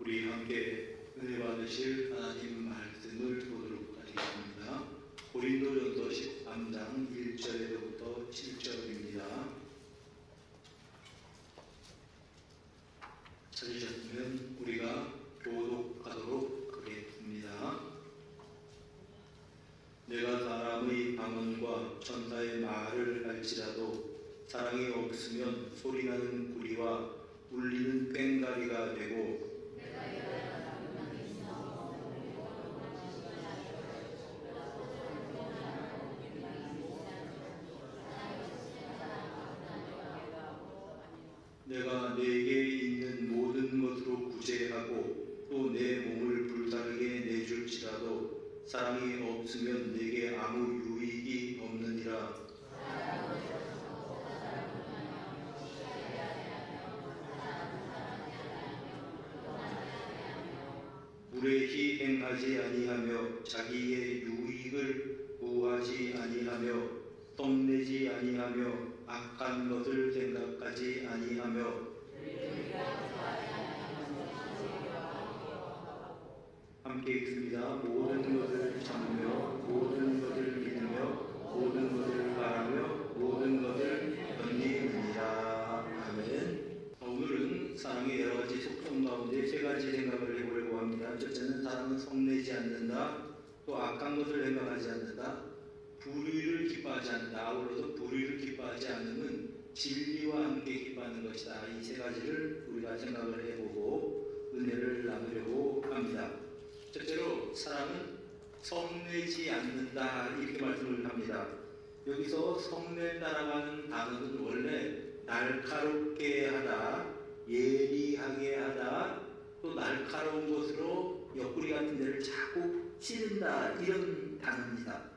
우리 함께 은혜 받으실 하나님 말씀을 보도록 하겠습니다. 고린도전서 13장 1절에부터 7절입니다. 찾으셨으면 우리가 교독하도록 하겠습니다. 내가 사람의 방언과 천사의 말을 할지라도 사랑이 없으면 소리나는 구리와 울리는 꽹과리가 되고 내가 내게 있는 모든 것으로 구제하고 또 내 몸을 불타르게 내줄지라도 사랑이 없으면 내게 아무 유익이 없느니라. 무례히 행하지 아니하며 자기의 유익을 구하지 아니하며 뽐내지 아니하며 악한 것을 생각하지 아니하며 함께 읽습니다. 모든 것을 참으며 모든 것을 믿으며 모든 것을 바라며 모든 것을 견디느니라. 아멘. 오늘은 사랑의 여러 가지 속성 가운데 세 가지 생각을 해보려고 합니다. 첫째는 사랑은 성내지 않는다. 또 악한 것을 생각하지 않는다. 불의를 기뻐하지 않는다. 아울러서 불의를 기뻐하지 않으면 진리와 함께 기뻐하는 것이다. 이 세 가지를 우리가 생각을 해보고 은혜를 나누려고 합니다. 첫째로 사랑은 성내지 않는다 이렇게 말씀을 합니다. 여기서 성낸다라고 하는 단어는 원래 날카롭게 하다, 예리하게 하다, 또 날카로운 것으로 옆구리 같은 데를 자꾸 찌른다 이런 단어입니다.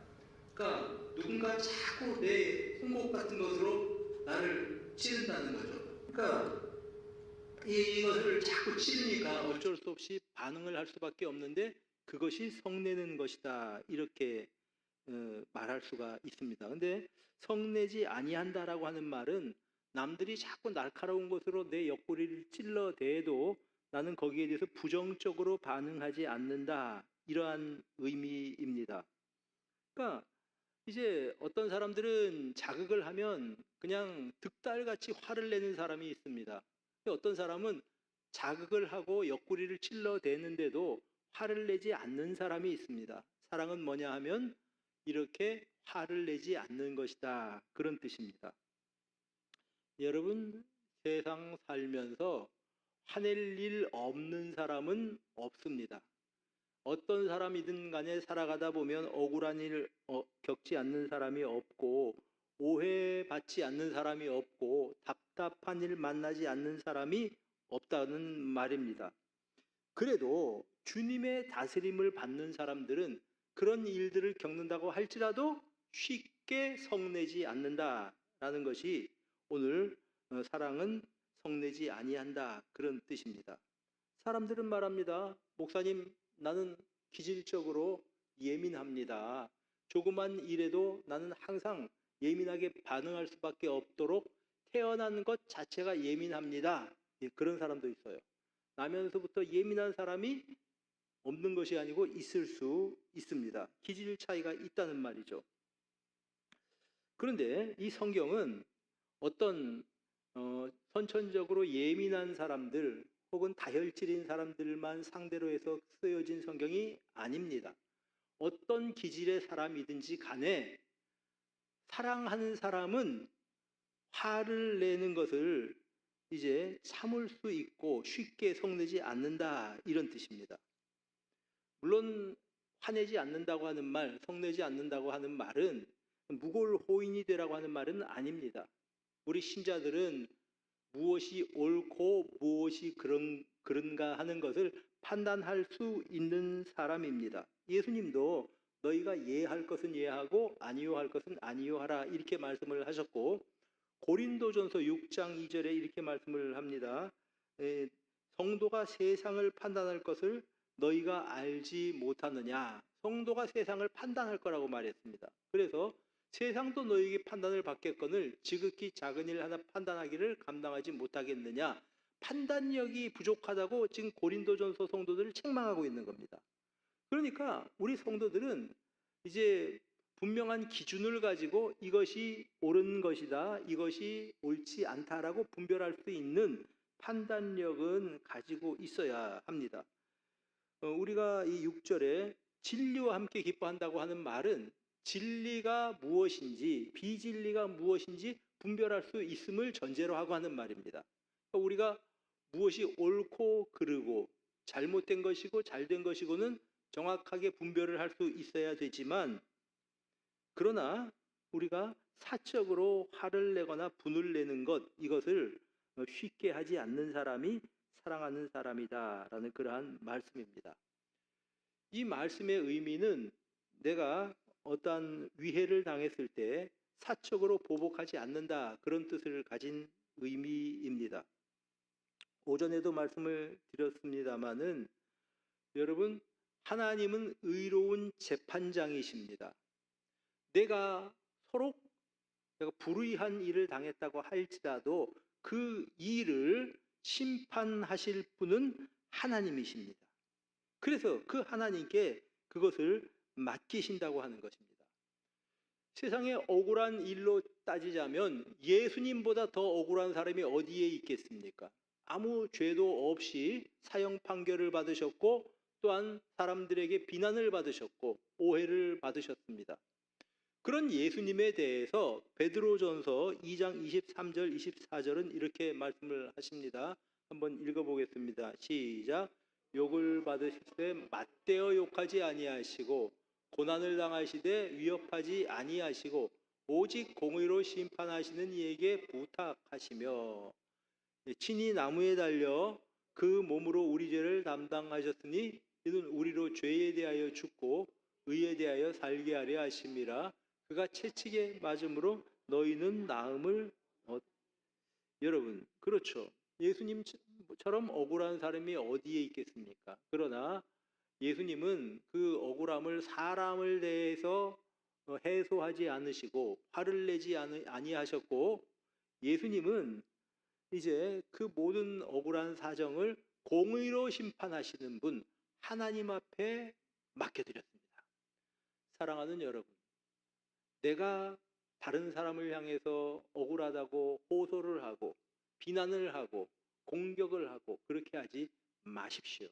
그러니까 누군가 자꾸 내 손목 같은 것으로 나를 찌른다는 거죠. 그러니까 이것을 자꾸 찌르니까 어쩔 수 없이 반응을 할 수밖에 없는데 그것이 성내는 것이다 이렇게 말할 수가 있습니다. 근데 성내지 아니한다라고 하는 말은 남들이 자꾸 날카로운 것으로 내 옆구리를 찔러대도 나는 거기에 대해서 부정적으로 반응하지 않는다 이러한 의미입니다. 그러니까 이제 어떤 사람들은 자극을 하면 그냥 득달같이 화를 내는 사람이 있습니다. 어떤 사람은 자극을 하고 옆구리를 찔러대는데도 화를 내지 않는 사람이 있습니다. 사랑은 뭐냐 하면 이렇게 화를 내지 않는 것이다 그런 뜻입니다. 여러분 세상 살면서 화낼 일 없는 사람은 없습니다. 어떤 사람이든 간에 살아가다 보면 억울한 일 겪지 않는 사람이 없고 오해받지 않는 사람이 없고 답답한 일 만나지 않는 사람이 없다는 말입니다. 그래도 주님의 다스림을 받는 사람들은 그런 일들을 겪는다고 할지라도 쉽게 성내지 않는다라는 것이 오늘 사랑은 성내지 아니한다 그런 뜻입니다. 사람들은 말합니다. 목사님 나는 기질적으로 예민합니다. 조그만 일에도 나는 항상 예민하게 반응할 수밖에 없도록 태어난 것 자체가 예민합니다. 그런 사람도 있어요. 나면서부터 예민한 사람이 없는 것이 아니고 있을 수 있습니다. 기질 차이가 있다는 말이죠. 그런데 이 성경은 어떤 선천적으로 예민한 사람들 혹은 다혈질인 사람들만 상대로 해서 쓰여진 성경이 아닙니다. 어떤 기질의 사람이든지 간에 사랑하는 사람은 화를 내는 것을 이제 참을 수 있고 쉽게 성내지 않는다 이런 뜻입니다. 물론 화내지 않는다고 하는 말, 성내지 않는다고 하는 말은 무골호인이 되라고 하는 말은 아닙니다. 우리 신자들은 무엇이 옳고 무엇이 그런가 하는 것을 판단할 수 있는 사람입니다. 예수님도 너희가 예할 것은 예하고 아니요 할 것은 아니요 하라 이렇게 말씀을 하셨고 고린도전서 6장 2절에 이렇게 말씀을 합니다. 성도가 세상을 판단할 것을 너희가 알지 못하느냐. 성도가 세상을 판단할 거라고 말했습니다. 그래서 세상도 너희에게 판단을 받겠거늘 지극히 작은 일 하나 판단하기를 감당하지 못하겠느냐. 판단력이 부족하다고 지금 고린도전서 성도들을 책망하고 있는 겁니다. 그러니까 우리 성도들은 이제 분명한 기준을 가지고 이것이 옳은 것이다, 이것이 옳지 않다라고 분별할 수 있는 판단력은 가지고 있어야 합니다. 우리가 이 6절에 진리와 함께 기뻐한다고 하는 말은 진리가 무엇인지 비진리가 무엇인지 분별할 수 있음을 전제로 하고 하는 말입니다. 그러니까 우리가 무엇이 옳고 그르고 잘못된 것이고 잘된 것이고는 정확하게 분별을 할 수 있어야 되지만, 그러나 우리가 사적으로 화를 내거나 분을 내는 것, 이것을 쉽게 하지 않는 사람이 사랑하는 사람이다라는 그러한 말씀입니다. 이 말씀의 의미는 내가 어떤 위해를 당했을 때 사적으로 보복하지 않는다, 그런 뜻을 가진 의미입니다. 오전에도 말씀을 드렸습니다마는 여러분, 하나님은 의로운 재판장이십니다. 내가 불의한 일을 당했다고 할지라도 그 일을 심판하실 분은 하나님이십니다. 그래서 그 하나님께 그것을 맡기신다고 하는 것입니다. 세상에 억울한 일로 따지자면 예수님보다 더 억울한 사람이 어디에 있겠습니까? 아무 죄도 없이 사형 판결을 받으셨고 또한 사람들에게 비난을 받으셨고 오해를 받으셨습니다. 그런 예수님에 대해서 베드로전서 2장 23절 24절은 이렇게 말씀을 하십니다. 한번 읽어보겠습니다. 시작. 욕을 받으실 때 맞대어 욕하지 아니하시고 고난을 당하시되 위협하지 아니하시고 오직 공의로 심판하시는 이에게 부탁하시며 친히 나무에 달려 그 몸으로 우리 죄를 담당하셨으니 이는 우리로 죄에 대하여 죽고 의에 대하여 살게 하려 하심이라. 그가 채찍에 맞음으로 너희는 나음을 여러분, 그렇죠. 예수님처럼 억울한 사람이 어디에 있겠습니까? 그러나 예수님은 그 억울함을 사람을 대해서 해소하지 않으시고 화를 내지 아니하셨고, 예수님은 이제 그 모든 억울한 사정을 공의로 심판하시는 분 하나님 앞에 맡겨드렸습니다. 사랑하는 여러분, 내가 다른 사람을 향해서 억울하다고 호소를 하고 비난을 하고 공격을 하고 그렇게 하지 마십시오.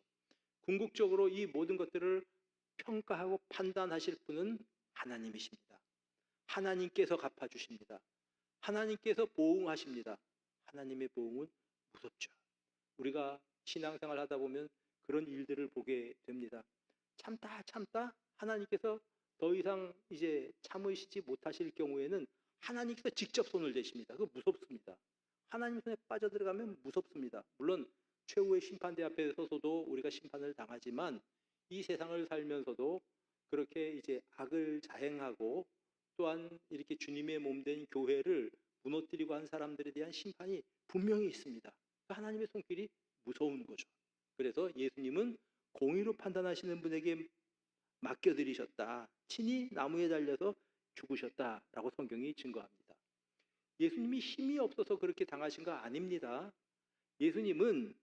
궁극적으로 이 모든 것들을 평가하고 판단하실 분은 하나님이십니다. 하나님께서 갚아주십니다. 하나님께서 보응하십니다. 하나님의 보응은 무섭죠. 우리가 신앙생활 하다 보면 그런 일들을 보게 됩니다. 참다 하나님께서 더 이상 이제 참으시지 못하실 경우에는 하나님께서 직접 손을 대십니다. 그거 무섭습니다. 하나님 손에 빠져들어가면 무섭습니다. 물론 최후의 심판대 앞에 서서도 우리가 심판을 당하지만 이 세상을 살면서도 그렇게 이제 악을 자행하고 또한 이렇게 주님의 몸된 교회를 무너뜨리고 한 사람들에 대한 심판이 분명히 있습니다. 하나님의 손길이 무서운 거죠. 그래서 예수님은 공의로 판단하시는 분에게 맡겨드리셨다. 친히 나무에 달려서 죽으셨다라고 성경이 증거합니다. 예수님이 힘이 없어서 그렇게 당하신 거 아닙니다. 예수님은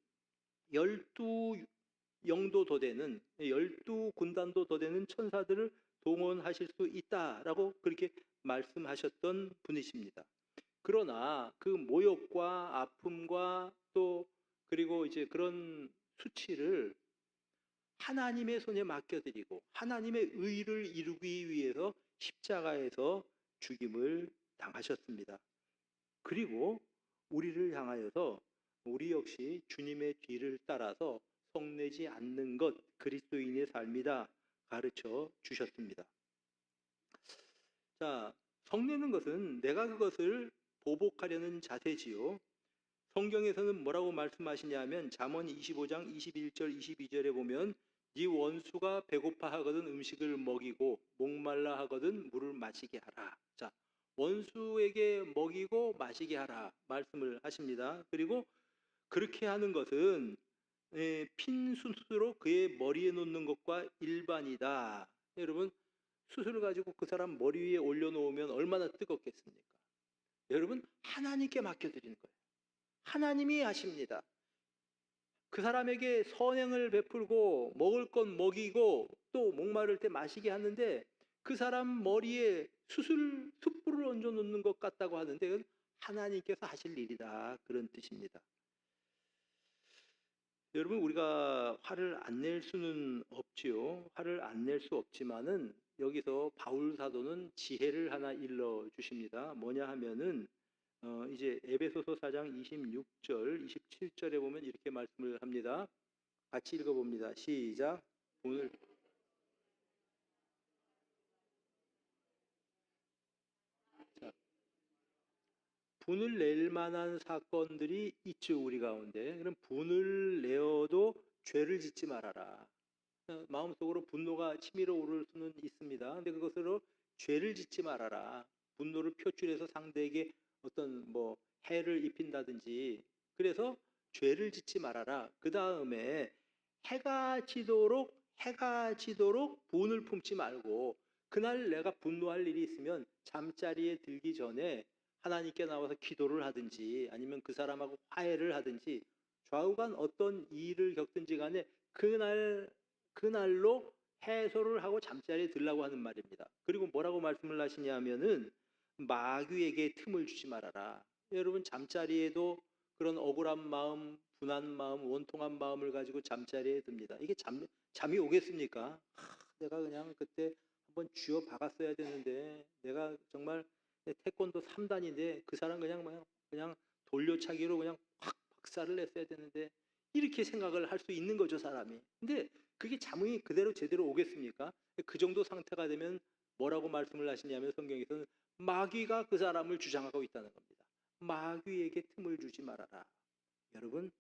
12영도 더 되는 12군단도 더 되는 천사들을 동원하실 수 있다라고 그렇게 말씀하셨던 분이십니다. 그러나 그 모욕과 아픔과 또 그리고 이제 그런 수치를 하나님의 손에 맡겨드리고 하나님의 의를 이루기 위해서 십자가에서 죽임을 당하셨습니다. 그리고 우리를 향하여서 우리 역시 주님의 뒤를 따라서 성내지 않는 것, 그리스도인의 삶이다 가르쳐 주셨습니다. 자, 성내는 것은 내가 그것을 보복하려는 자세지요. 성경에서는 뭐라고 말씀하시냐면 잠언 25장 21절 22절에 보면 네 원수가 배고파 하거든 음식을 먹이고 목말라 하거든 물을 마시게 하라. 자, 원수에게 먹이고 마시게 하라 말씀을 하십니다. 그리고 그렇게 하는 것은 핀 숯으로 그의 머리에 놓는 것과 일반이다. 여러분, 숯을 가지고 그 사람 머리 위에 올려놓으면 얼마나 뜨겁겠습니까? 여러분, 하나님께 맡겨드리는 거예요. 하나님이 하십니다. 그 사람에게 선행을 베풀고 먹을 건 먹이고 또 목마를 때 마시게 하는데 그 사람 머리에 숯불을 얹어 놓는 것 같다고 하는데 그건 하나님께서 하실 일이다, 그런 뜻입니다. 여러분, 우리가 화를 안 낼 수는 없지요. 화를 안 낼 수 없지만은 여기서 바울 사도는 지혜를 하나 일러 주십니다. 뭐냐 하면은 이제 에베소서 4장 26절, 27절에 보면 이렇게 말씀을 합니다. 같이 읽어봅니다. 시작. 오늘 자, 분을 낼 만한 사건들이 있죠, 우리 가운데. 그럼 분을 내어도 죄를 짓지 말아라. 마음속으로 분노가 치밀어 오를 수는 있습니다. 근데 그것으로 죄를 짓지 말아라. 분노를 표출해서 상대에게 어떤 뭐 해를 입힌다든지, 그래서 죄를 짓지 말아라. 그 다음에 해가 지도록 분을 품지 말고, 그날 내가 분노할 일이 있으면 잠자리에 들기 전에 하나님께 나와서 기도를 하든지 아니면 그 사람하고 화해를 하든지, 좌우간 어떤 일을 겪든지 간에 그날로 해소를 하고 잠자리에 들라고 하는 말입니다. 그리고 뭐라고 말씀을 하시냐면은 마귀에게 틈을 주지 말아라. 여러분, 잠자리에도 그런 억울한 마음, 분한 마음, 원통한 마음을 가지고 잠자리에 듭니다. 이게 잠이 오겠습니까? 내가 그냥 그때 한번 쥐어 박았어야 되는데, 내가 정말 태권도 3단인데 그 사람 그냥 돌려차기로 그냥 확 박살을 냈어야 되는데, 이렇게 생각을 할 수 있는 거죠, 사람이. 근데 그게 잠이 그대로 제대로 오겠습니까? 그 정도 상태가 되면 뭐라고 말씀을 하시냐면 성경에서는 마귀가 그 사람을 주장하고 있다는 겁니다. 마귀에게 틈을 주지 말아라. 여러분,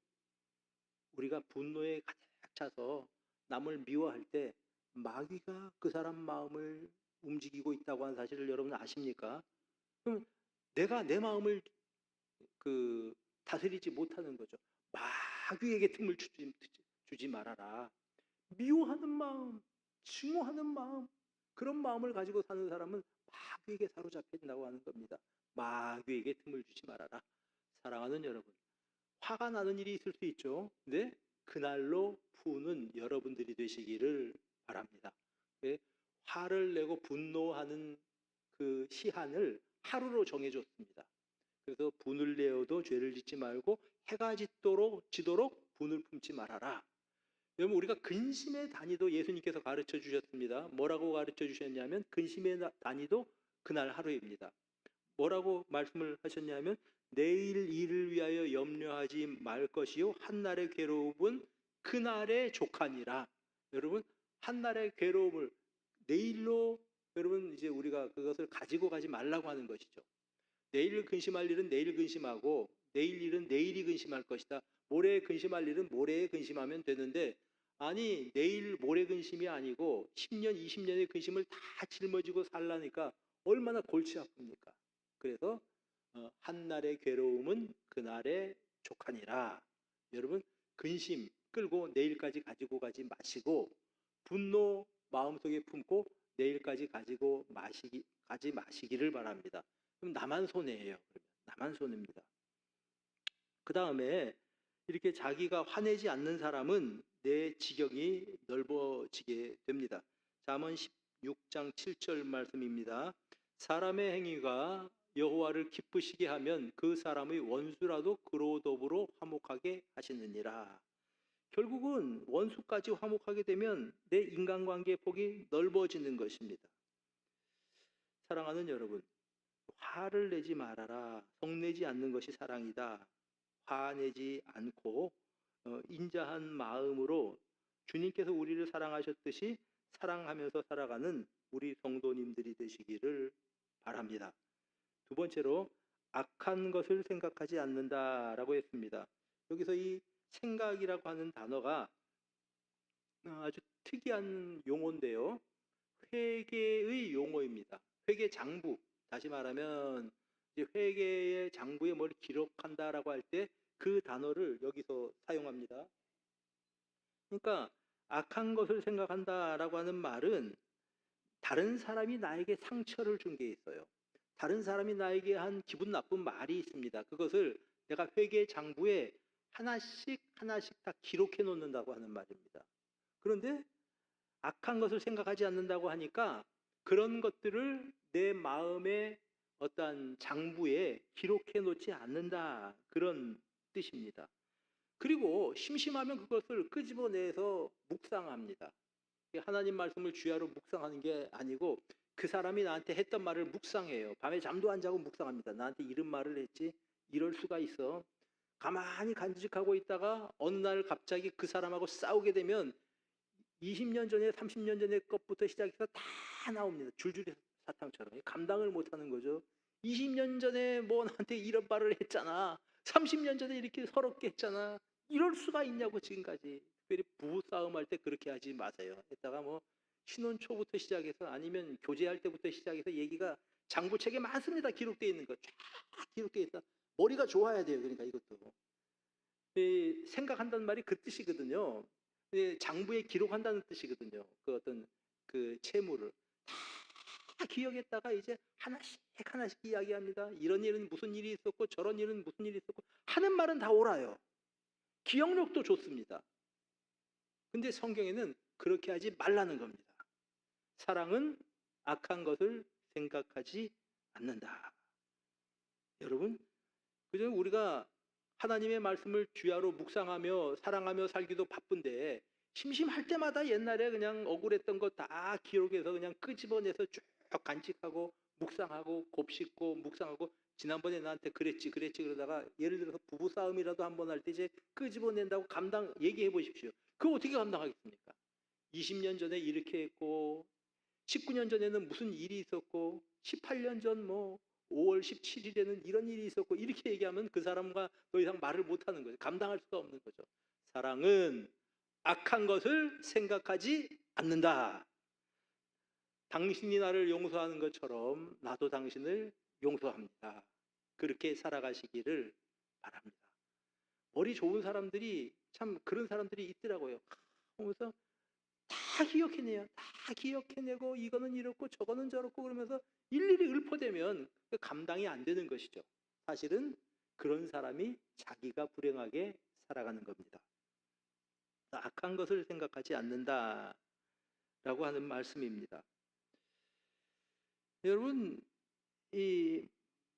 우리가 분노에 가득 차서 남을 미워할 때 마귀가 그 사람 마음을 움직이고 있다고 하는 사실을 여러분 아십니까? 그럼 내가 내 마음을 다스리지 못하는 거죠. 마귀에게 틈을 주지 말아라. 미워하는 마음, 증오하는 마음, 그런 마음을 가지고 사는 사람은 마귀에게 사로잡힌다고 하는 겁니다. 마귀에게 틈을 주지 말아라. 사랑하는 여러분, 화가 나는 일이 있을 수 있죠. 근데 그날로 푸는 여러분들이 되시기를 바랍니다. 화를 내고 분노하는 그 시한을 하루로 정해줬습니다. 그래서 분을 내어도 죄를 짓지 말고 해가 지도록 분을 품지 말아라. 여러분, 우리가 근심의 단위도 예수님께서 가르쳐 주셨습니다. 뭐라고 가르쳐 주셨냐면 근심의 단위도 그날 하루입니다. 뭐라고 말씀을 하셨냐면 내일 일을 위하여 염려하지 말 것이요 한날의 괴로움은 그날의 족하니라. 여러분, 한날의 괴로움을 내일로, 여러분, 이제 우리가 그것을 가지고 가지 말라고 하는 것이죠. 내일 근심할 일은 내일 근심하고 내일 일은 내일이 근심할 것이다. 모레 근심할 일은 모레에 근심하면 되는데, 아니 내일 모레 근심이 아니고 10년 20년의 근심을 다 짊어지고 살라니까 얼마나 골치 아픕니까? 그래서 한날의 괴로움은 그날의 족하니라. 여러분, 근심 끌고 내일까지 가지고 가지 마시고 분노 마음속에 품고 내일까지 가지 마시기를 바랍니다. 그럼 나만 손해예요. 나만 손해입니다. 그 다음에 이렇게 자기가 화내지 않는 사람은 내 지경이 넓어지게 됩니다. 잠언 16장 7절 말씀입니다. 사람의 행위가 여호와를 기쁘시게 하면 그 사람의 원수라도 그로 더불어 화목하게 하시느니라. 결국은 원수까지 화목하게 되면 내 인간관계의 폭이 넓어지는 것입니다. 사랑하는 여러분, 화를 내지 말아라. 성내지 않는 것이 사랑이다. 화내지 않고 인자한 마음으로 주님께서 우리를 사랑하셨듯이 사랑하면서 살아가는 우리 성도님들이 되시기를 바랍니다. 두 번째로 악한 것을 생각하지 않는다라고 했습니다. 여기서 이 생각이라고 하는 단어가 아주 특이한 용어인데요. 회개의 용어입니다. 회개 장부, 다시 말하면 이제 회개의 장부에 뭘 기록한다라고 할 때 그 단어를 여기서 사용합니다. 그러니까 악한 것을 생각한다라고 하는 말은 다른 사람이 나에게 상처를 준 게 있어요. 다른 사람이 나에게 한 기분 나쁜 말이 있습니다. 그것을 내가 회개 장부에 하나씩 하나씩 다 기록해 놓는다고 하는 말입니다. 그런데 악한 것을 생각하지 않는다고 하니까 그런 것들을 내 마음의 어떠한 장부에 기록해 놓지 않는다, 그런 뜻입니다. 그리고 심심하면 그것을 끄집어내서 묵상합니다. 하나님 말씀을 주야로 묵상하는 게 아니고 그 사람이 나한테 했던 말을 묵상해요. 밤에 잠도 안 자고 묵상합니다. 나한테 이런 말을 했지, 이럴 수가 있어. 가만히 간직하고 있다가 어느 날 갑자기 그 사람하고 싸우게 되면 20년 전에 30년 전에 것부터 시작해서 다 나옵니다. 줄줄이 사탕처럼. 감당을 못하는 거죠. 20년 전에 뭐 나한테 이런 말을 했잖아, 30년 전에 이렇게 서럽게 했잖아, 이럴 수가 있냐고. 지금까지 특별히 부부싸움 할 때 그렇게 하지 마세요. 했다가 뭐 신혼 초부터 시작해서 아니면 교제할 때부터 시작해서 얘기가 장부책에 많습니다. 기록되어 있는 거 쫙 기록되어 있다. 머리가 좋아야 돼요. 그러니까 이것도 생각한다는 말이 그 뜻이거든요. 장부에 기록한다는 뜻이거든요. 그 어떤 그 채무를 다 기억했다가 이제 하나씩 하나씩 이야기합니다. 이런 일은 무슨 일이 있었고 저런 일은 무슨 일이 있었고 하는 말은 다 옳아요. 기억력도 좋습니다. 근데 성경에는 그렇게 하지 말라는 겁니다. 사랑은 악한 것을 생각하지 않는다. 여러분, 그죠? 우리가 하나님의 말씀을 주야로 묵상하며 사랑하며 살기도 바쁜데 심심할 때마다 옛날에 그냥 억울했던 거 다 기록해서 그냥 끄집어내서 쭉 간직하고 묵상하고 곱씹고 묵상하고 지난번에 나한테 그랬지 그러다가 예를 들어서 부부싸움이라도 한번 할 때 이제 끄집어낸다고 얘기해 보십시오. 그거 어떻게 감당하겠습니까? 20년 전에 이렇게 했고 19년 전에는 무슨 일이 있었고 18년 전 뭐 5월 17일에는 이런 일이 있었고 이렇게 얘기하면 그 사람과 더 이상 말을 못하는 거죠. 감당할 수가 없는 거죠. 사랑은 악한 것을 생각하지 않는다. 당신이 나를 용서하는 것처럼 나도 당신을 용서합니다. 그렇게 살아가시기를 바랍니다. 머리 좋은 사람들이 참 그런 사람들이 있더라고요. 그래서 다 기억해내요. 다 기억해내고 이거는 이렇고 저거는 저렇고 그러면서 일일이 읊어대면 감당이 안 되는 것이죠. 사실은 그런 사람이 자기가 불행하게 살아가는 겁니다. 악한 것을 생각하지 않는다라고 하는 말씀입니다. 여러분, 이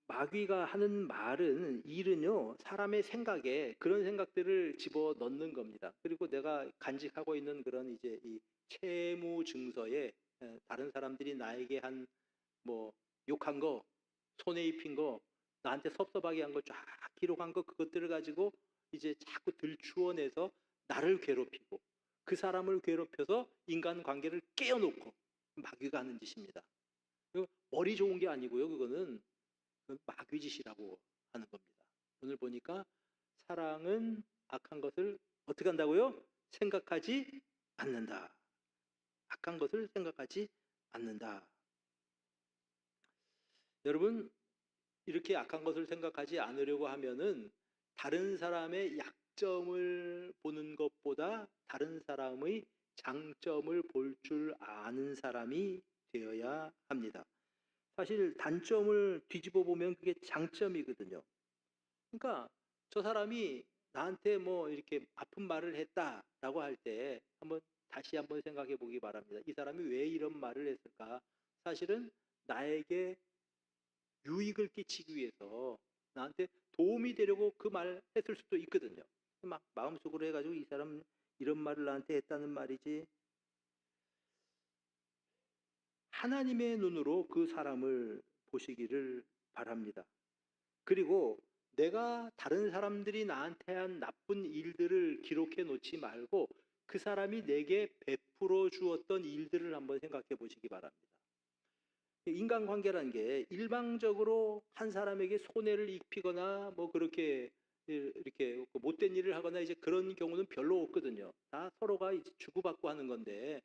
마귀가 하는 말은 일은요, 사람의 생각에 그런 생각들을 집어 넣는 겁니다. 그리고 내가 간직하고 있는 그런 이제 이 채무 증서에 다른 사람들이 나에게 한 뭐 욕한 거, 손해 입힌 거, 나한테 섭섭하게 한 거 쫙 기록한 거, 그것들을 가지고 이제 자꾸 들추어내서 나를 괴롭히고 그 사람을 괴롭혀서 인간관계를 깨어놓고, 마귀가 하는 짓입니다. 머리 좋은 게 아니고요, 그거는 마귀짓이라고 하는 겁니다. 오늘 보니까 사랑은 악한 것을 어떻게 한다고요? 생각하지 않는다. 악한 것을 생각하지 않는다. 여러분, 이렇게 악한 것을 생각하지 않으려고 하면은 다른 사람의 약점을 보는 것보다 다른 사람의 장점을 볼 줄 아는 사람이 되어야 합니다. 사실 단점을 뒤집어 보면 그게 장점이거든요. 그러니까 저 사람이 나한테 뭐 이렇게 아픈 말을 했다라고 할 때 다시 한번 생각해 보기 바랍니다. 이 사람이 왜 이런 말을 했을까? 사실은 나에게 유익을 끼치기 위해서 나한테 도움이 되려고 그 말 했을 수도 있거든요. 막 마음속으로 해가지고 이 사람 이런 말을 나한테 했다는 말이지. 하나님의 눈으로 그 사람을 보시기를 바랍니다. 그리고 내가 다른 사람들이 나한테 한 나쁜 일들을 기록해 놓지 말고 그 사람이 내게 베풀어 주었던 일들을 한번 생각해 보시기 바랍니다. 인간관계라는 게 일방적으로 한 사람에게 손해를 입히거나 뭐 그렇게 이렇게 못된 일을 하거나 이제 그런 경우는 별로 없거든요. 다 서로가 이제 주고받고 하는 건데,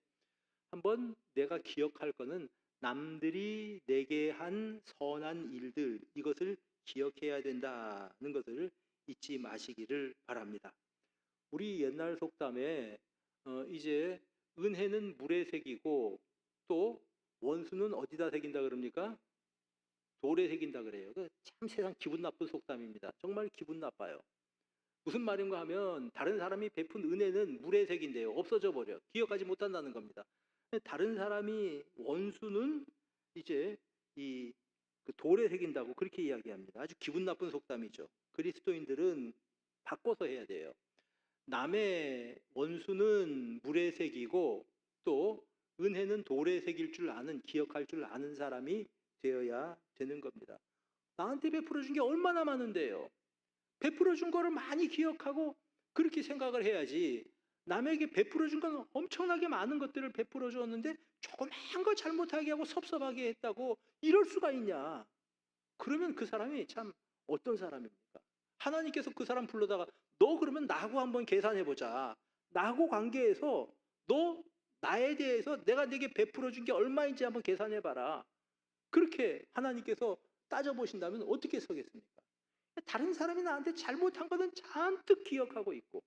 한번 내가 기억할 거는 남들이 내게 한 선한 일들, 이것을 기억해야 된다는 것을 잊지 마시기를 바랍니다. 우리 옛날 속담에 이제 은혜는 물에 새기고 또 원수는 어디다 새긴다 그럽니까? 돌에 새긴다 그래요. 참 세상 기분 나쁜 속담입니다. 정말 기분 나빠요. 무슨 말인가 하면 다른 사람이 베푼 은혜는 물의 색인데요. 없어져 버려. 기억하지 못한다는 겁니다. 다른 사람이 원수는 이제 그 돌에 새긴다고 그렇게 이야기합니다. 아주 기분 나쁜 속담이죠. 그리스도인들은 바꿔서 해야 돼요. 남의 원수는 물에 새기고 또 은혜는 돌에 새길 줄 아는, 기억할 줄 아는 사람이 되어야 되는 겁니다. 나한테 베풀어 준 게 얼마나 많은데요. 베풀어 준 거를 많이 기억하고 그렇게 생각을 해야지. 남에게 베풀어 준 건 엄청나게 많은 것들을 베풀어 주었는데 조그만 거 잘못하게 하고 섭섭하게 했다고 이럴 수가 있냐. 그러면 그 사람이 참 어떤 사람입니까? 하나님께서 그 사람 불러다가 너 그러면 나하고 한번 계산해 보자. 나하고 관계에서 너 나에 대해서 내가 네게 베풀어 준 게 얼마인지 한번 계산해 봐라. 그렇게 하나님께서 따져보신다면 어떻게 서겠습니까? 다른 사람이 나한테 잘못한 거는 잔뜩 기억하고 있고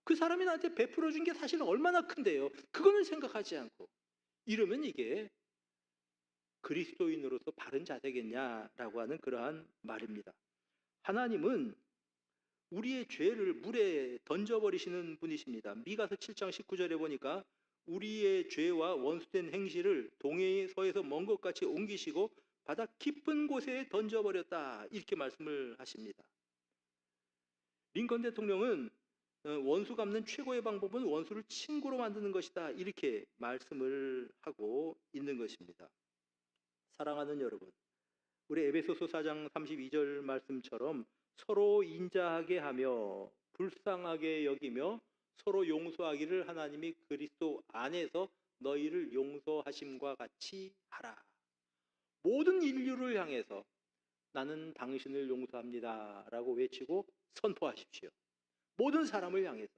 그 사람이 나한테 베풀어 준 게 사실 얼마나 큰데요. 그거는 생각하지 않고 이러면 이게 그리스도인으로서 바른 자세겠냐라고 하는 그러한 말입니다. 하나님은 우리의 죄를 물에 던져버리시는 분이십니다. 미가서 7장 19절에 보니까 우리의 죄와 원수된 행실을 동해서에서 먼 것 같이 옮기시고 바다 깊은 곳에 던져버렸다 이렇게 말씀을 하십니다. 링컨 대통령은 원수 갚는 최고의 방법은 원수를 친구로 만드는 것이다 이렇게 말씀을 하고 있는 것입니다. 사랑하는 여러분, 우리 에베소서 4장 32절 말씀처럼 서로 인자하게 하며 불쌍하게 여기며 서로 용서하기를 하나님이 그리스도 안에서 너희를 용서하심과 같이 하라. 모든 인류를 향해서 나는 당신을 용서합니다 라고 외치고 선포하십시오. 모든 사람을 향해서,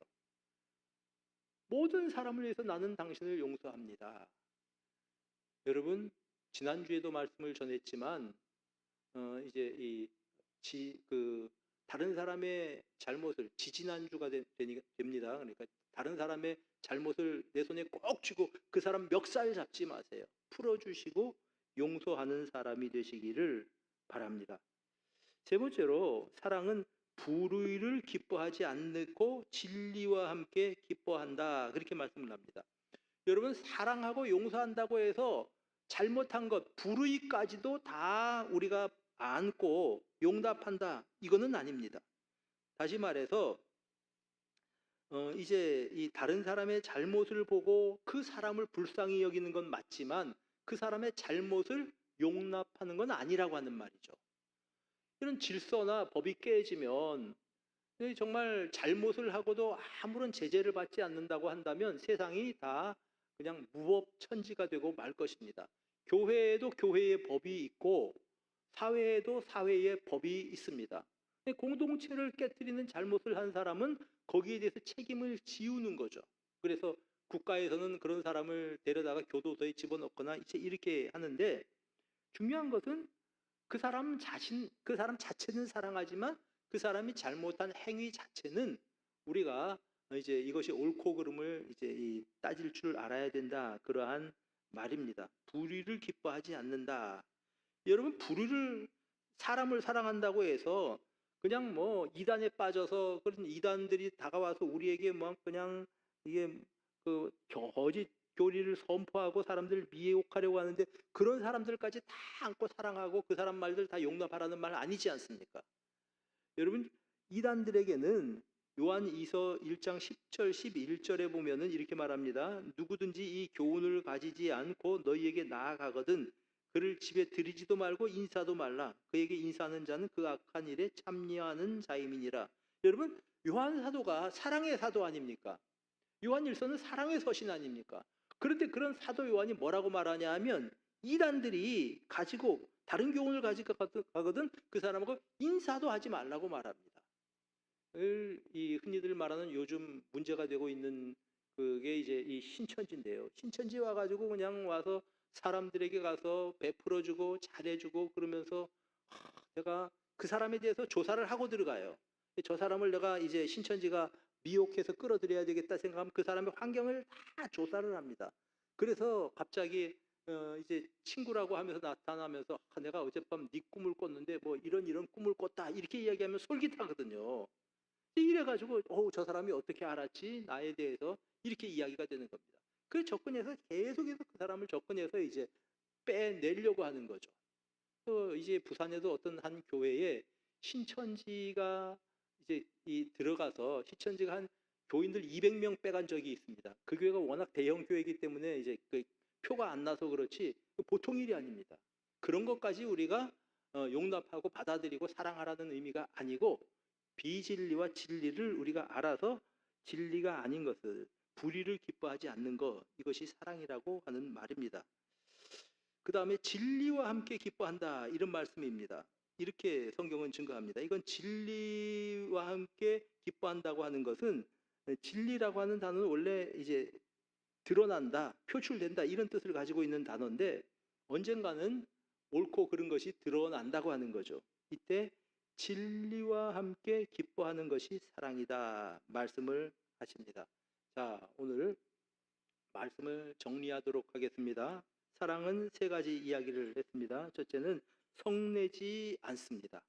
모든 사람을 위해서 나는 당신을 용서합니다. 여러분, 지난주에도 말씀을 전했지만 이제 다른 사람의 잘못을 지지난주가 됩니다. 그러니까 다른 사람의 잘못을 내 손에 꼭 쥐고 그 사람 멱살 잡지 마세요. 풀어주시고 용서하는 사람이 되시기를 바랍니다. 세 번째로 사랑은 불의를 기뻐하지 않고 진리와 함께 기뻐한다 그렇게 말씀을 합니다. 여러분, 사랑하고 용서한다고 해서 잘못한 것, 불의까지도 다 우리가 안고 용납한다 이거는 아닙니다. 다시 말해서 이제 이 다른 사람의 잘못을 보고 그 사람을 불쌍히 여기는 건 맞지만 그 사람의 잘못을 용납하는 건 아니라고 하는 말이죠. 이런 질서나 법이 깨지면 정말 잘못을 하고도 아무런 제재를 받지 않는다고 한다면 세상이 다 그냥 무법천지가 되고 말 것입니다. 교회에도 교회의 법이 있고 사회에도 사회의 법이 있습니다. 공동체를 깨뜨리는 잘못을 한 사람은 거기에 대해서 책임을 지우는 거죠. 그래서 국가에서는 그런 사람을 데려다가 교도소에 집어넣거나 이렇게 하는데 중요한 것은 그 사람 자체는 사랑하지만 그 사람이 잘못한 행위 자체는 우리가 이제 이것이 옳고 그름을 이제 따질 줄 알아야 된다 그러한 말입니다. 불의를 기뻐하지 않는다. 여러분, 사람을 사랑한다고 해서 그냥 뭐 이단에 빠져서 그런 이단들이 다가와서 우리에게 뭐 그냥 이게 그 거짓 교리를 선포하고 사람들을 미혹하려고 하는데 그런 사람들까지 다 안고 사랑하고 그 사람 말들 다 용납하라는 말 아니지 않습니까? 여러분, 이단들에게는 요한 2서 1장 10절 11절에 보면은 이렇게 말합니다. 누구든지 이 교훈을 가지지 않고 너희에게 나아가거든 그를 집에 들이지도 말고 인사도 말라. 그에게 인사하는 자는 그 악한 일에 참여하는 자임이니라. 여러분, 요한 사도가 사랑의 사도 아닙니까? 요한 1서는 사랑의 서신 아닙니까? 그런데 그런 사도 요한이 뭐라고 말하냐 하면 이단들이 가지고 다른 교훈을 가지고 가거든 그 사람하고 인사도 하지 말라고 말합니다. 이 흔히들 말하는 요즘 문제가 되고 있는 그게 이제 이 신천지인데요. 신천지 와가지고 그냥 와서 사람들에게 가서 베풀어주고 잘해주고 그러면서 내가 그 사람에 대해서 조사를 하고 들어가요. 저 사람을 내가 이제 신천지가 미혹해서 끌어들여야 되겠다 생각하면 그 사람의 환경을 다 조사를 합니다. 그래서 갑자기 이제 친구라고 하면서 나타나면서 내가 어젯밤 네 꿈을 꿨는데 뭐 이런 꿈을 꿨다 이렇게 이야기하면 솔깃하거든요. 이래가지고 저 사람이 어떻게 알았지 나에 대해서 이렇게 이야기가 되는 겁니다. 그 접근해서 계속해서 그 사람을 접근해서 이제 빼내려고 하는 거죠. 또 이제 부산에도 어떤 한 교회에 신천지가 이제 들어가서 신천지가 한 교인들 200명 빼간 적이 있습니다. 그 교회가 워낙 대형 교회이기 때문에 이제 그 표가 안 나서 그렇지 보통 일이 아닙니다. 그런 것까지 우리가 용납하고 받아들이고 사랑하라는 의미가 아니고 비진리와 진리를 우리가 알아서 진리가 아닌 것을 불의를 기뻐하지 않는 것 이것이 사랑이라고 하는 말입니다. 그 다음에 진리와 함께 기뻐한다 이런 말씀입니다. 이렇게 성경은 증거합니다. 이건 진리와 함께 기뻐한다고 하는 것은 진리라고 하는 단어는 원래 이제 드러난다, 표출된다 이런 뜻을 가지고 있는 단어인데 언젠가는 옳고 그른 것이 드러난다고 하는 거죠. 이때 진리와 함께 기뻐하는 것이 사랑이다 말씀을 하십니다. 자, 오늘 말씀을 정리하도록 하겠습니다. 사랑은 세 가지 이야기를 했습니다. 첫째는 성내지 않습니다.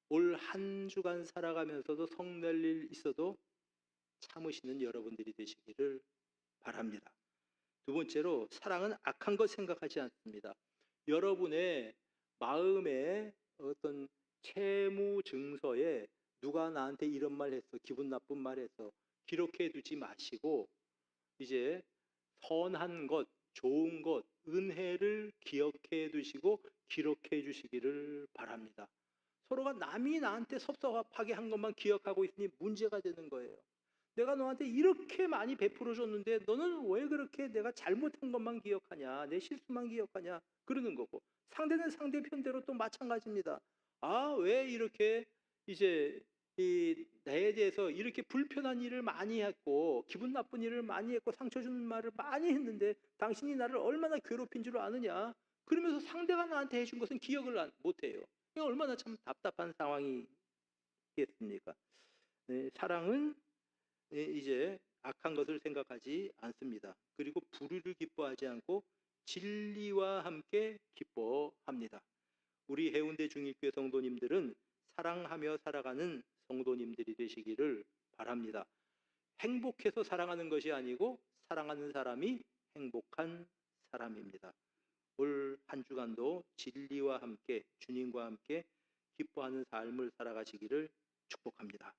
올 한 주간 살아가면서도 성낼 일 있어도 참으시는 여러분들이 되시기를 바랍니다. 두 번째로 사랑은 악한 것 생각하지 않습니다. 여러분의 마음에 어떤 채무 증서에 누가 나한테 이런 말 했어, 기분 나쁜 말 했어 기록해 두지 마시고 이제 선한 것, 좋은 것, 은혜를 기억해 두시고 기록해 주시기를 바랍니다. 서로가 남이 나한테 섭섭하게 한 것만 기억하고 있으니 문제가 되는 거예요. 내가 너한테 이렇게 많이 베풀어 줬는데 너는 왜 그렇게 내가 잘못한 것만 기억하냐, 내 실수만 기억하냐 그러는 거고, 상대는 상대편대로 또 마찬가지입니다. 아, 왜 이렇게 이제 나에 대해서 이렇게 불편한 일을 많이 했고 기분 나쁜 일을 많이 했고 상처 주는 말을 많이 했는데 당신이 나를 얼마나 괴롭힌 줄 아느냐, 그러면서 상대가 나한테 해준 것은 기억을 못해요. 얼마나 참 답답한 상황이겠습니까? 네, 사랑은 이제 악한 것을 생각하지 않습니다. 그리고 불의를 기뻐하지 않고 진리와 함께 기뻐합니다. 우리 해운대 중일교회 성도님들은 사랑하며 살아가는 성도님들이 되시기를 바랍니다. 행복해서 사랑하는 것이 아니고 사랑하는 사람이 행복한 사람입니다. 올 한 주간도 진리와 함께 주님과 함께 기뻐하는 삶을 살아가시기를 축복합니다.